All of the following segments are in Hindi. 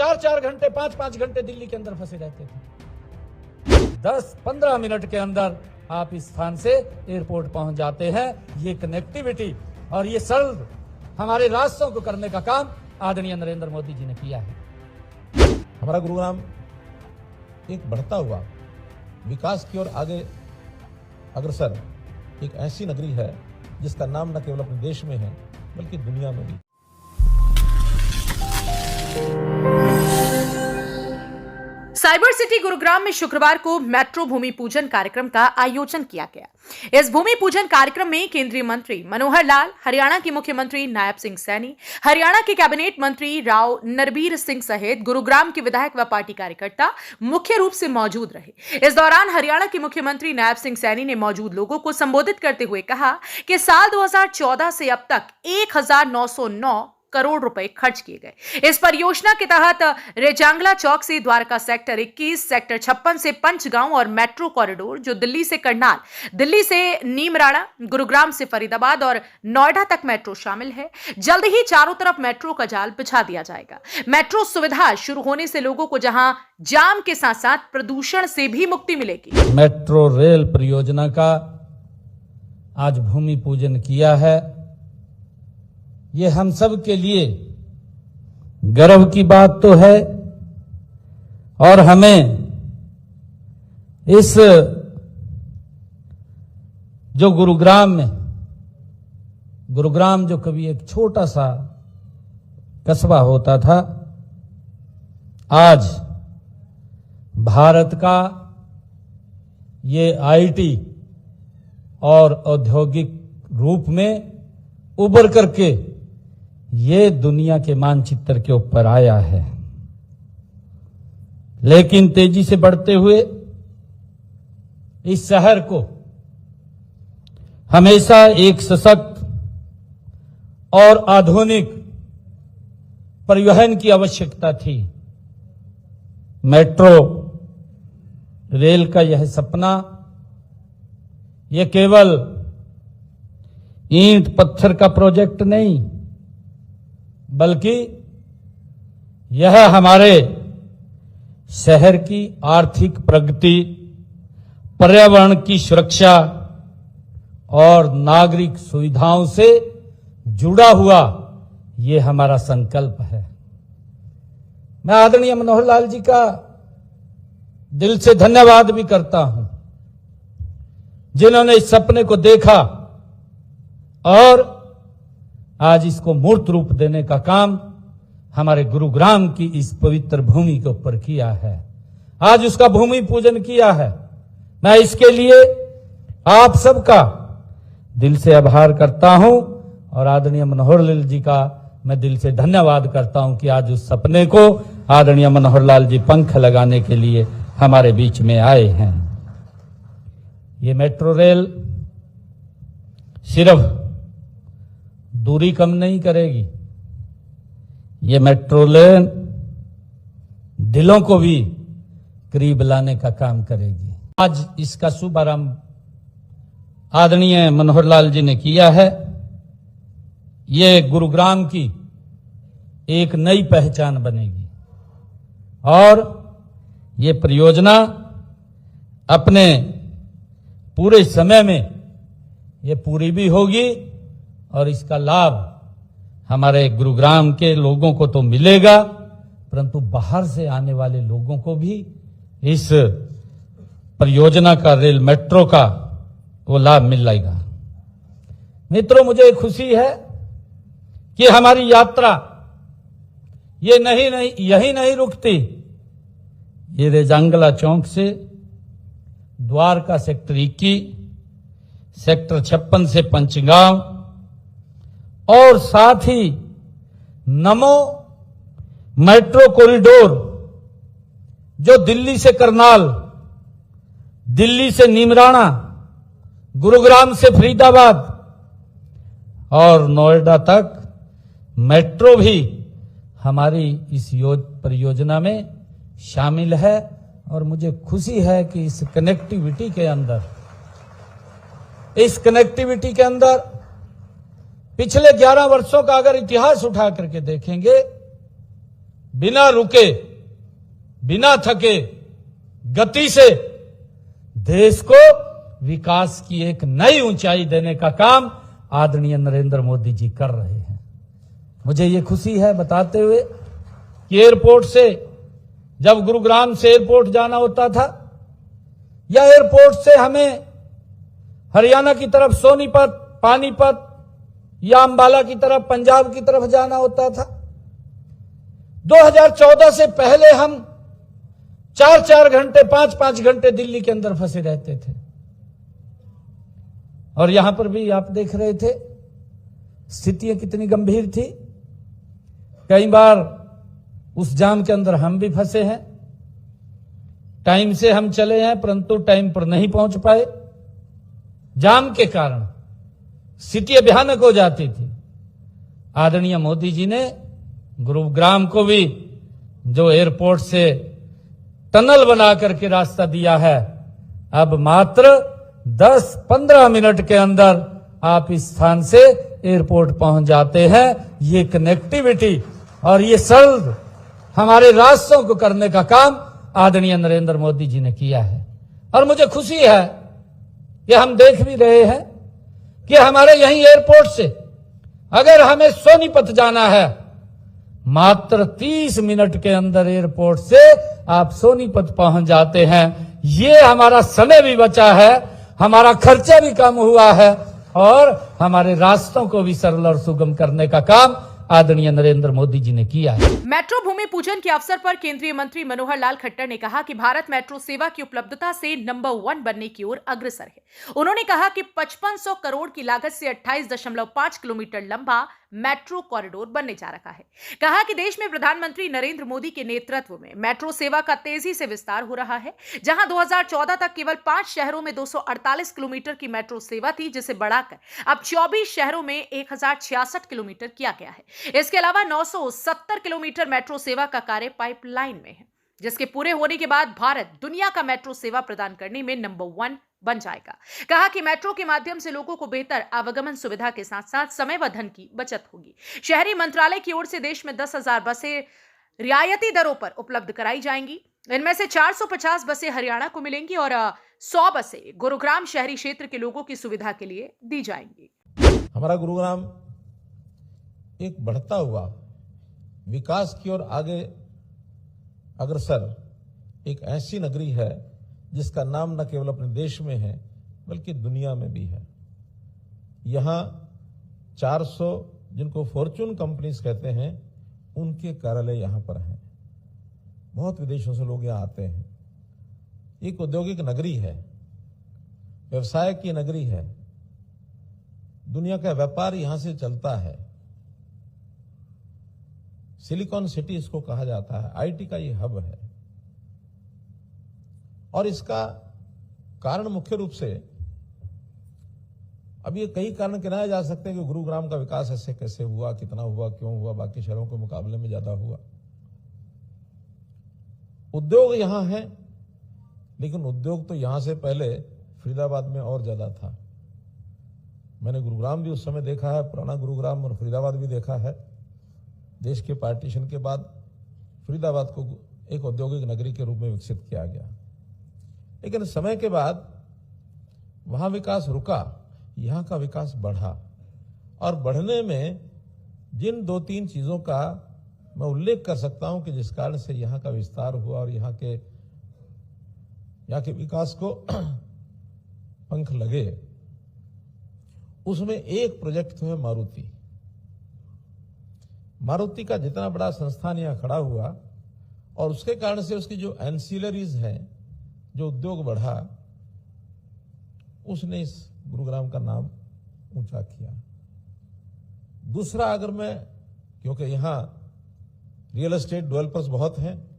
4-4 घंटे 5-5 घंटे दिल्ली के अंदर फंसे रहते थे। 10-15 मिनट के अंदर आप इस स्थान से एयरपोर्ट पहुंच जाते हैं। ये कनेक्टिविटी और ये सरल हमारे रास्तों को करने का काम आदरणीय नरेंद्र मोदी जी ने किया है। हमारा गुरुग्राम एक बढ़ता हुआ विकास की ओर आगे अग्रसर एक ऐसी नगरी है जिसका नाम न केवल अपने देश में है बल्कि दुनिया में भी। साइबर सिटी गुरुग्राम में शुक्रवार को मेट्रो भूमि पूजन कार्यक्रम का आयोजन किया गया। इस भूमि पूजन कार्यक्रम में केंद्रीय मंत्री मनोहर लाल, हरियाणा के मुख्यमंत्री नायब सिंह सैनी, हरियाणा के कैबिनेट मंत्री राव नरबीर सिंह सहित गुरुग्राम के विधायक व पार्टी कार्यकर्ता मुख्य रूप से मौजूद रहे। इस दौरान हरियाणा के मुख्यमंत्री नायब सिंह सैनी ने मौजूद लोगों को संबोधित करते हुए कहा कि साल 2014 से अब तक 1909 करोड़ रुपए खर्च किए गए। इस परियोजना के तहत रेजांगला चौक से द्वारका सेक्टर 21, सेक्टर 56 से पंचगांव और मेट्रो कॉरिडोर जो दिल्ली से करनाल, दिल्ली से नीमराणा, गुरुग्राम से फरीदाबाद और नोएडा तक मेट्रो शामिल है। जल्द ही चारों तरफ मेट्रो का जाल बिछा दिया जाएगा। मेट्रो सुविधा शुरू होने से लोगों को जहां जाम के साथ साथ प्रदूषण से भी मुक्ति मिलेगी। मेट्रो रेल परियोजना का आज भूमि पूजन किया है। ये हम सब के लिए गर्व की बात तो है और हमें इस जो गुरुग्राम जो कभी एक छोटा सा कस्बा होता था, आज भारत का ये आईटी और औद्योगिक रूप में उभर करके ये दुनिया के मानचित्र के ऊपर आया है। लेकिन तेजी से बढ़ते हुए इस शहर को हमेशा एक सशक्त और आधुनिक परिवहन की आवश्यकता थी। मेट्रो रेल का यह सपना यह केवल ईंट पत्थर का प्रोजेक्ट नहीं, बल्कि यह हमारे शहर की आर्थिक प्रगति, पर्यावरण की सुरक्षा और नागरिक सुविधाओं से जुड़ा हुआ ये हमारा संकल्प है। मैं आदरणीय मनोहर लाल जी का दिल से धन्यवाद भी करता हूं, जिन्होंने इस सपने को देखा और आज इसको मूर्त रूप देने का काम हमारे गुरुग्राम की इस पवित्र भूमि के ऊपर किया है। आज उसका भूमि पूजन किया है। मैं इसके लिए आप सबका दिल से आभार करता हूं और आदरणीय मनोहर लाल जी का मैं दिल से धन्यवाद करता हूं कि आज उस सपने को आदरणीय मनोहर लाल जी पंख लगाने के लिए हमारे बीच में आए हैं। ये मेट्रो रेल सिर्फ दूरी कम नहीं करेगी, ये मेट्रो रेल दिलों को भी करीब लाने का काम करेगी। आज इसका शुभारंभ आदरणीय मनोहर लाल जी ने किया है। ये गुरुग्राम की एक नई पहचान बनेगी और ये परियोजना अपने पूरे समय में ये पूरी भी होगी और इसका लाभ हमारे गुरुग्राम के लोगों को तो मिलेगा, परंतु बाहर से आने वाले लोगों को भी इस परियोजना का, रेल मेट्रो का वो लाभ मिलेगा। मित्रों, मुझे खुशी है कि हमारी यात्रा ये यही नहीं रुकती। ये रेजांगला चौक से द्वारका सेक्टर 21, सेक्टर 56 से पंचगांव और साथ ही नमो मेट्रो कॉरिडोर जो दिल्ली से करनाल, दिल्ली से नीमराणा, गुरुग्राम से फरीदाबाद और नोएडा तक मेट्रो भी हमारी इस परियोजना में शामिल है। और मुझे खुशी है कि इस कनेक्टिविटी के अंदर पिछले 11 वर्षों का अगर इतिहास उठा करके देखेंगे बिना रुके, बिना थके गति से देश को विकास की एक नई ऊंचाई देने का काम आदरणीय नरेंद्र मोदी जी कर रहे हैं। मुझे ये खुशी है बताते हुए कि एयरपोर्ट से, जब गुरुग्राम से एयरपोर्ट जाना होता था या एयरपोर्ट से हमें हरियाणा की तरफ सोनीपत, पानीपत या अंबाला की तरफ, पंजाब की तरफ जाना होता था, 2014 से पहले हम 4-4 घंटे, 5-5 घंटे दिल्ली के अंदर फंसे रहते थे। और यहां पर भी आप देख रहे थे स्थितियां कितनी गंभीर थी। कई बार उस जाम के अंदर हम भी फंसे हैं। टाइम से हम चले हैं परंतु टाइम पर नहीं पहुंच पाए। जाम के कारण स्थिति भयानक हो जाती थी। आदरणीय मोदी जी ने गुरुग्राम को भी जो एयरपोर्ट से टनल बना करके रास्ता दिया है, अब मात्र 10-15 मिनट के अंदर आप इस स्थान से एयरपोर्ट पहुंच जाते हैं। ये कनेक्टिविटी और ये सरल हमारे रास्तों को करने का काम आदरणीय नरेंद्र मोदी जी ने किया है। और मुझे खुशी है कि हम देख भी रहे हैं कि हमारे यहीं एयरपोर्ट से अगर हमें सोनीपत जाना है, मात्र 30 मिनट के अंदर एयरपोर्ट से आप सोनीपत पहुंच जाते हैं। ये हमारा समय भी बचा है, हमारा खर्चा भी कम हुआ है और हमारे रास्तों को भी सरल और सुगम करने का काम आदरणीय नरेंद्र मोदी जी ने किया है। मेट्रो भूमि पूजन के अवसर पर केंद्रीय मंत्री मनोहर लाल खट्टर ने कहा कि भारत मेट्रो सेवा की उपलब्धता से नंबर 1 बनने की ओर अग्रसर है। उन्होंने कहा कि 5500 करोड़ की लागत से 28.5 किलोमीटर लंबा मेट्रो कॉरिडोर बनने जा रहा है। कहा कि देश में प्रधानमंत्री नरेंद्र मोदी के नेतृत्व में मेट्रो सेवा का तेजी से विस्तार हो रहा है। जहां 2014 तक केवल 5 शहरों में 248 किलोमीटर की मेट्रो सेवा थी, जिसे बढ़ाकर अब 24 शहरों में 1066 किलोमीटर किया गया है। इसके अलावा 970 किलोमीटर मेट्रो सेवा का कार्य पाइपलाइन में है, जिसके पूरे होने के बाद भारत दुनिया का मेट्रो सेवा प्रदान करने में नंबर 1 बन जाएगा। कहा कि मेट्रो के माध्यम से लोगों को बेहतर आवागमन सुविधा के साथ साथ समय व धन की बचत होगी। शहरी मंत्रालय की ओर से देश में 10,000 बसें रियायती दरों पर उपलब्ध कराई जाएंगी। इनमें से 450 बसें हरियाणा को मिलेंगी और 100 बसें गुरुग्राम शहरी क्षेत्र के लोगों की सुविधा के लिए दी जाएंगी। हमारा गुरुग्राम एक बढ़ता हुआ विकास की ओर आगे अग्रसर एक ऐसी नगरी है जिसका नाम न केवल अपने देश में है बल्कि दुनिया में भी है। यहां 400 जिनको फॉर्चून कंपनीज कहते हैं, उनके कार्यालय यहां पर हैं। बहुत विदेशों से लोग यहां आते हैं। एक औद्योगिक नगरी है, व्यवसाय की नगरी है। दुनिया का व्यापार यहां से चलता है। सिलिकॉन सिटी इसको कहा जाता है। आईटी का ये हब है और इसका कारण मुख्य रूप से, अब ये कई कारण गिनाए जा सकते हैं कि गुरुग्राम का विकास ऐसे कैसे हुआ, कितना हुआ, क्यों हुआ, बाकी शहरों के मुकाबले में ज्यादा हुआ। उद्योग यहां है, लेकिन उद्योग तो यहां से पहले फरीदाबाद में और ज्यादा था। मैंने गुरुग्राम भी उस समय देखा है, पुराना गुरुग्राम, और फरीदाबाद भी देखा है। देश के पार्टीशन के बाद फरीदाबाद को एक औद्योगिक नगरी के रूप में विकसित किया गया, लेकिन समय के बाद वहां विकास रुका, यहां का विकास बढ़ा। और बढ़ने में जिन 2-3 चीजों का मैं उल्लेख कर सकता हूं कि जिस कारण से यहां का विस्तार हुआ और यहां के विकास को पंख लगे, उसमें एक प्रोजेक्ट तो है मारुति। मारुति का जितना बड़ा संस्थान यहां खड़ा हुआ और उसके कारण से उसकी जो एंसिलरीज हैं, जो उद्योग बढ़ा, उसने इस गुरुग्राम का नाम ऊंचा किया। दूसरा, अगर मैं, क्योंकि यहां रियल एस्टेट डेवलपर्स बहुत हैं,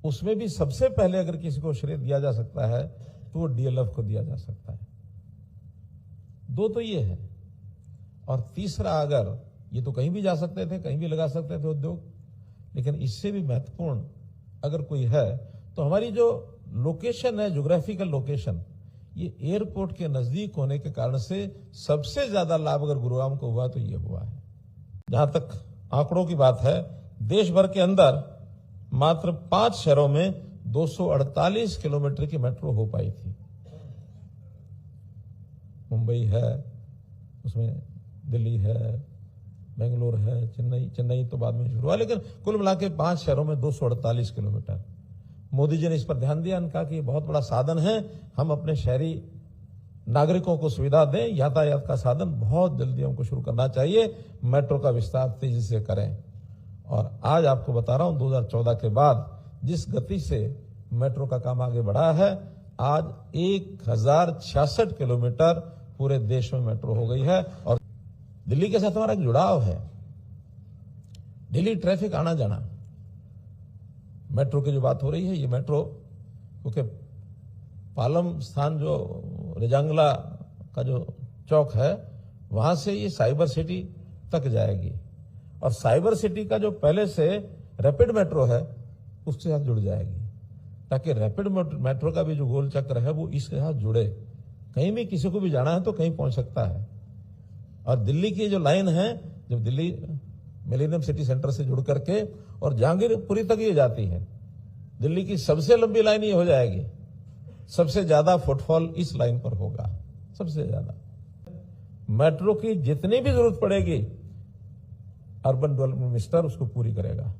उसमें भी सबसे पहले अगर किसी को श्रेय दिया जा सकता है तो वो डीएलएफ को दिया जा सकता है। 2 तो ये है। और तीसरा, अगर ये तो कहीं भी जा सकते थे, कहीं भी लगा सकते थे उद्योग, लेकिन इससे भी महत्वपूर्ण अगर कोई है तो हमारी जो लोकेशन है, ज्योग्राफिकल लोकेशन, ये एयरपोर्ट के नजदीक होने के कारण से सबसे ज्यादा लाभ अगर गुरुग्राम को हुआ तो ये हुआ है। जहां तक आंकड़ों की बात है, देश भर के अंदर मात्र 5 शहरों में 248 किलोमीटर की मेट्रो हो पाई थी। मुंबई है, उसमें दिल्ली है, बेंगलोर है, चेन्नई तो बाद में शुरू हुआ, लेकिन कुल मिला के 5 शहरों में 248 किलोमीटर। मोदी जी ने इस पर ध्यान दिया, उनका कि ये बहुत बड़ा साधन है, हम अपने शहरी नागरिकों को सुविधा दें, यातायात का साधन बहुत जल्दी हमको शुरू करना चाहिए, मेट्रो का विस्तार तेजी से करें। और आज आपको बता रहा हूं 2014 के बाद जिस गति से मेट्रो का काम आगे बढ़ा है, आज 1066 किलोमीटर पूरे देश में मेट्रो हो गई है। और दिल्ली के साथ हमारा एक जुड़ाव है, दिल्ली ट्रैफिक आना जाना। मेट्रो की जो बात हो रही है, ये मेट्रो क्योंकि पालम स्थान जो रेजांगला का जो चौक है, वहां से ये साइबर सिटी तक जाएगी और साइबर सिटी का जो पहले से रैपिड मेट्रो है उसके साथ जुड़ जाएगी, ताकि रैपिड मेट्रो का भी जो गोल चक्र है वो इसके साथ जुड़े। कहीं भी किसी को भी जाना है तो कहीं पहुंच सकता है। और दिल्ली की जो लाइन है, जब दिल्ली मिलेनियम सिटी सेंटर से जुड़ करके और जहांगीरपुरी तक ये जाती है, दिल्ली की सबसे लंबी लाइन ये हो जाएगी। सबसे ज्यादा फुटफॉल इस लाइन पर होगा, सबसे ज्यादा। मेट्रो की जितनी भी जरूरत पड़ेगी अर्बन डेवलपमेंट मिनिस्टर उसको पूरी करेगा।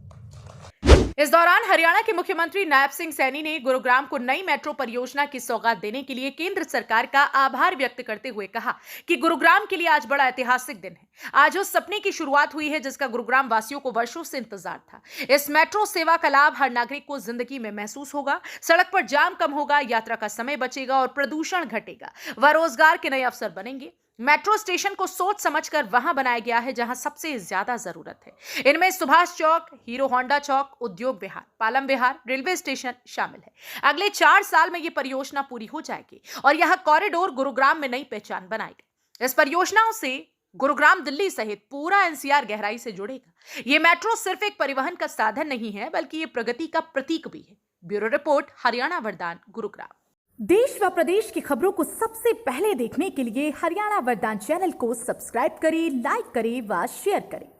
इस दौरान हरियाणा के मुख्यमंत्री नायब सिंह सैनी ने गुरुग्राम को नई मेट्रो परियोजना की सौगात देने के लिए केंद्र सरकार का आभार व्यक्त करते हुए कहा कि गुरुग्राम के लिए आज बड़ा ऐतिहासिक दिन है। आज उस सपने की शुरुआत हुई है जिसका गुरुग्राम वासियों को वर्षों से इंतजार था। इस मेट्रो सेवा का लाभ हर नागरिक को जिंदगी में महसूस होगा, सड़क पर जाम कम होगा, यात्रा का समय बचेगा और प्रदूषण घटेगा व रोजगार के नए अवसर बनेंगे। मेट्रो स्टेशन को सोच समझकर वहां बनाया गया है जहां सबसे ज्यादा जरूरत है। इनमें सुभाष चौक, हीरो होंडा चौक, उद्योग विहार, पालम विहार, रेलवे स्टेशन शामिल है। अगले 4 साल में यह परियोजना पूरी हो जाएगी और यह कॉरिडोर गुरुग्राम में नई पहचान बनाएगा। इस परियोजनाओं से गुरुग्राम दिल्ली सहित पूरा एनसीआर गहराई से जुड़ेगा। ये मेट्रो सिर्फ एक परिवहन का साधन नहीं है, बल्कि ये प्रगति का प्रतीक भी है। ब्यूरो रिपोर्ट, हरियाणा वरदान, गुरुग्राम। देश व प्रदेश की खबरों को सबसे पहले देखने के लिए हरियाणा वरदान चैनल को सब्सक्राइब करें, लाइक करें व शेयर करें।